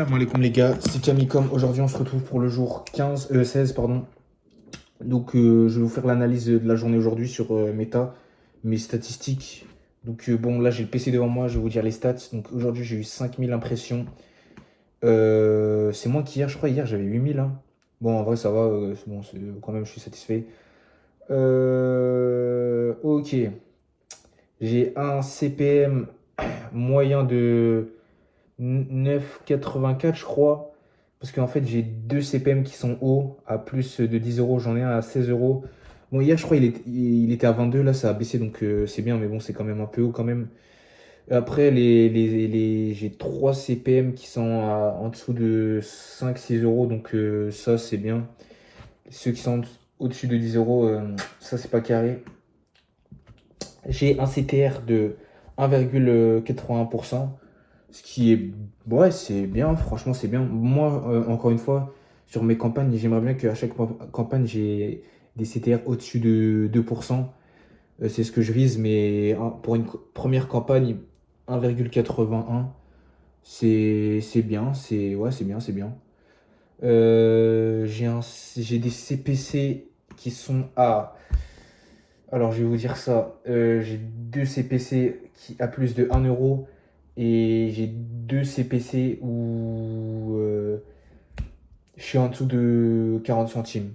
Salam alaikum les gars, c'est Camicom. Aujourd'hui on se retrouve pour le jour 16 pardon. Donc je vais vous faire l'analyse de la journée aujourd'hui sur Meta, mes statistiques. Donc bon là j'ai le PC devant moi, je vais vous dire les stats. Donc aujourd'hui j'ai eu 5000 impressions. C'est moins qu'hier, je crois hier j'avais 8000 hein. Bon en vrai ça va, c'est bon, quand même je suis satisfait. Ok, j'ai un CPM moyen de 9,84 je crois. Parce qu'en fait, j'ai deux CPM qui sont hauts à plus de 10 euros. J'en ai un à 16 euros. Bon, hier, je crois il était à 22. Là, ça a baissé. Donc, c'est bien. Mais bon, c'est quand même un peu haut quand même. Après, j'ai 3 CPM qui sont en dessous de 5-6 euros. Donc, ça, c'est bien. Ceux qui sont au-dessus de 10 euros, ça, c'est pas carré. J'ai un CTR de 1,81%. Ce qui est, ouais, c'est bien, franchement, c'est bien. Moi, encore une fois, sur mes campagnes, j'aimerais bien qu'à chaque campagne, j'ai des CTR au-dessus de 2%. C'est ce que je vise, mais pour une première campagne, 1,81, c'est bien, ouais, c'est bien, c'est bien. J'ai des CPC qui sont à. Alors, je vais vous dire ça. J'ai deux CPC à plus de 1 euro et j'ai deux CPC où je suis en dessous de 40 centimes.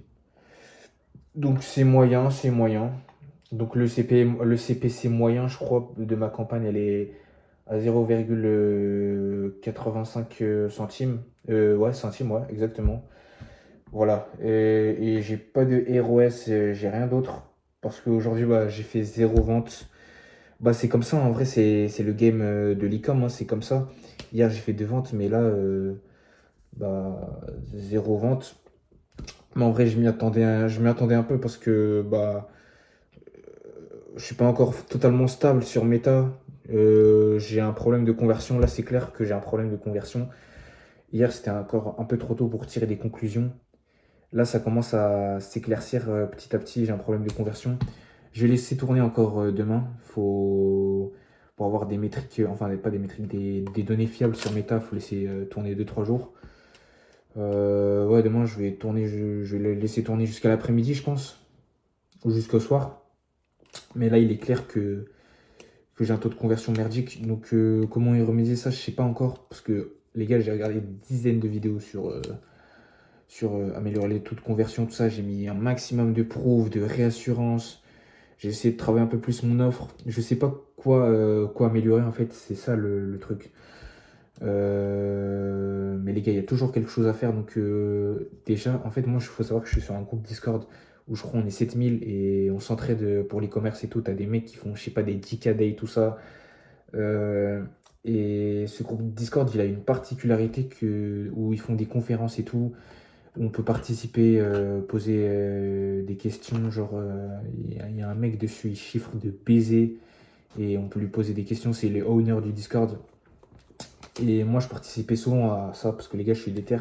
Donc, c'est moyen, c'est moyen. Donc, le CPC moyen, je crois, de ma campagne, elle est à 0,85 centimes. Ouais, centimes, ouais, exactement. Voilà. Et j'ai pas de ROS, j'ai rien d'autre. Parce qu'aujourd'hui, bah, j'ai fait zéro vente. Bah, c'est comme ça, en vrai, c'est le game de l'e-com, hein, c'est comme ça. Hier, j'ai fait deux ventes, mais là, bah, zéro vente. Mais en vrai, je m'y attendais un peu parce que bah, je suis pas encore totalement stable sur Meta. J'ai un problème de conversion. Là, c'est clair que j'ai un problème de conversion. Hier, c'était encore un peu trop tôt pour tirer des conclusions. Là, ça commence à s'éclaircir petit à petit. J'ai un problème de conversion. Je vais laisser tourner encore demain. Pour avoir des métriques, enfin pas des métriques, des données fiables sur Meta, il faut laisser tourner 2-3 jours. Ouais, demain je vais tourner, je vais le laisser tourner jusqu'à l'après-midi, je pense, ou jusqu'au soir. Mais là, il est clair que j'ai un taux de conversion merdique. Donc, comment y remédier ça, je sais pas encore. Parce que les gars, j'ai regardé des dizaines de vidéos sur améliorer les taux de conversion, tout ça. J'ai mis un maximum de proof, de réassurance. J'ai essayé de travailler un peu plus mon offre. Je sais pas quoi améliorer en fait, c'est ça le truc. Mais les gars, il y a toujours quelque chose à faire. Donc déjà, en fait, moi, il faut savoir que je suis sur un groupe Discord où je crois on est 7000 et on s'entraide pour l'e-commerce et tout. T'as des mecs qui font, je sais pas, des 10K day, tout ça. Euh, et ce groupe Discord, il a une particularité où ils font des conférences et tout. Où on peut participer, poser des questions. Genre, il y a un mec dessus, il chiffre de baiser et on peut lui poser des questions. C'est le owner du Discord. Et moi, je participais souvent à ça parce que les gars, je suis déter.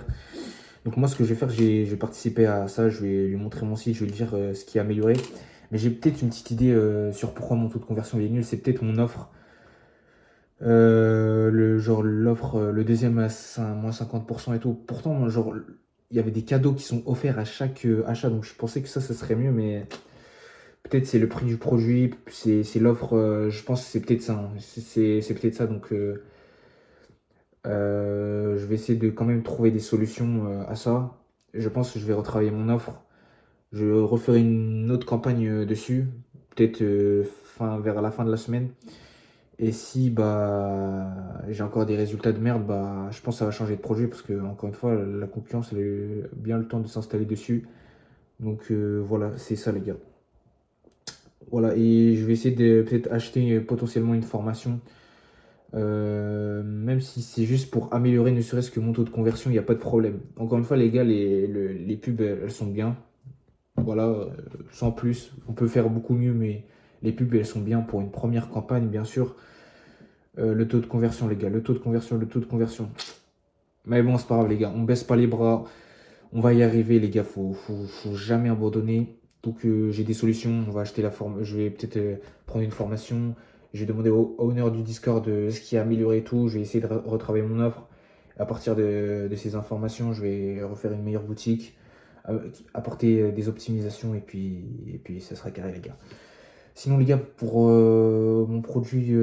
Donc, moi, ce que je vais faire, je vais participer à ça. Je vais lui montrer mon site, je vais lui dire ce qui est amélioré. Mais j'ai peut-être une petite idée sur pourquoi mon taux de conversion est nul. C'est peut-être mon offre. L'offre, le deuxième à moins 50% et tout. Pourtant, moi, genre, il y avait des cadeaux qui sont offerts à chaque achat. Donc, je pensais que ça serait mieux. Mais peut-être c'est le prix du produit. C'est l'offre. Je pense que c'est peut-être ça, hein. C'est peut-être ça. Donc, je vais essayer de quand même trouver des solutions à ça. Je pense que je vais retravailler mon offre. Je referai une autre campagne dessus, peut-être vers la fin de la semaine. Et si bah j'ai encore des résultats de merde, bah je pense que ça va changer de projet parce que encore une fois la concurrence elle a eu bien le temps de s'installer dessus. Donc voilà, c'est ça les gars. Voilà, et je vais essayer de peut-être acheter potentiellement une formation. Même si c'est juste pour améliorer ne serait-ce que mon taux de conversion, il n'y a pas de problème. Encore une fois, les gars, les pubs, elles sont bien. Voilà, sans plus. On peut faire beaucoup mieux, mais les pubs, elles sont bien pour une première campagne, bien sûr. Le taux de conversion, les gars, le taux de conversion, le taux de conversion. Mais bon, c'est pas grave, les gars. On baisse pas les bras. On va y arriver, les gars. Faut jamais abandonner. Donc, j'ai des solutions. On va acheter la forme. Je vais peut-être prendre une formation. Je vais demander au owner du Discord ce qui a amélioré et tout. Je vais essayer de retravailler mon offre. À partir de ces informations, je vais refaire une meilleure boutique, apporter des optimisations et puis ça sera carré, les gars. Sinon, les gars, pour mon produit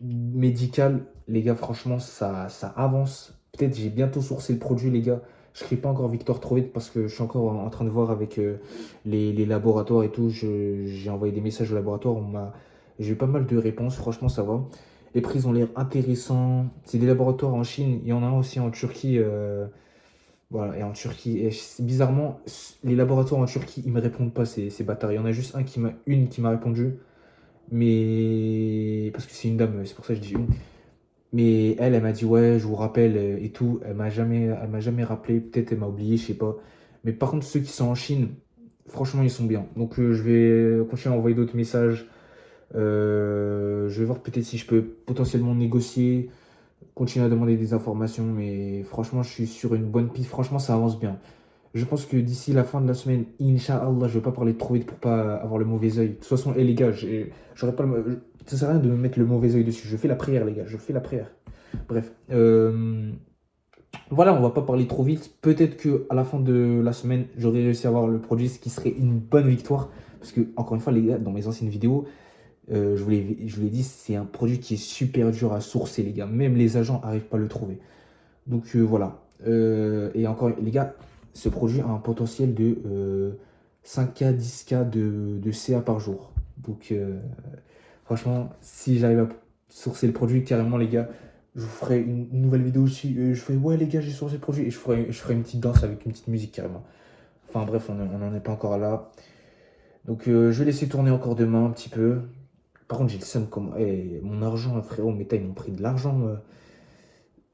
médical, les gars, franchement, ça avance. Peut-être j'ai bientôt sourcé le produit, les gars. Je ne serai pas encore Victor trop vite parce que je suis encore en train de voir avec les laboratoires et tout. J'ai envoyé des messages au laboratoire. J'ai eu pas mal de réponses. Franchement, ça va. Les prix ont l'air intéressants. C'est des laboratoires en Chine. Il y en a un aussi en Turquie. Voilà, et en Turquie. Et bizarrement, les laboratoires en Turquie, ils me répondent pas, ces bâtards. Il y en a juste une qui m'a répondu. Mais. Parce que c'est une dame, c'est pour ça que je dis une. Mais elle m'a dit ouais, je vous rappelle et tout. Elle m'a jamais rappelé. Peut-être elle m'a oublié, je sais pas. Mais par contre, ceux qui sont en Chine, franchement, ils sont bien. Donc je vais continuer à envoyer d'autres messages. Je vais voir peut-être si je peux potentiellement négocier, continuer à demander des informations. Mais franchement, je suis sur une bonne piste. Franchement, ça avance bien. Je pense que d'ici la fin de la semaine, Inch'Allah, je vais pas parler trop vite pour pas avoir le mauvais œil. De toute façon, les gars, j'aurais pas ça sert à rien de me mettre le mauvais œil dessus. Je fais la prière, les gars, je fais la prière. Bref. Voilà, on va pas parler trop vite. Peut-être que à la fin de la semaine, j'aurai réussi à avoir le produit, ce qui serait une bonne victoire. Parce que, encore une fois, les gars, dans mes anciennes vidéos, je vous l'ai dit, c'est un produit qui est super dur à sourcer, les gars. Même les agents n'arrivent pas à le trouver. Donc voilà. Et encore, les gars, ce produit a un potentiel de 5K, 10K de CA par jour. Donc franchement, si j'arrive à sourcer le produit, carrément, les gars, je vous ferai une nouvelle vidéo aussi. Je ferai, ouais, les gars, j'ai sourcé le produit. Et je ferai une petite danse avec une petite musique, carrément. Enfin bref, on n'en est pas encore là. Donc je vais laisser tourner encore demain un petit peu. Par contre, j'ai le seum comme. Mon argent, frérot, mes tailles m'ont pris de l'argent.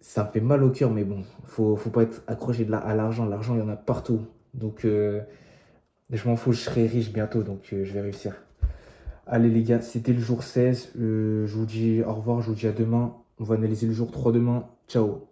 Ça me fait mal au cœur, mais bon, faut pas être accroché à l'argent. L'argent, il y en a partout. Donc, je m'en fous, je serai riche bientôt, donc je vais réussir. Allez, les gars, c'était le jour 16. Je vous dis au revoir, je vous dis à demain. On va analyser le jour 3 demain. Ciao.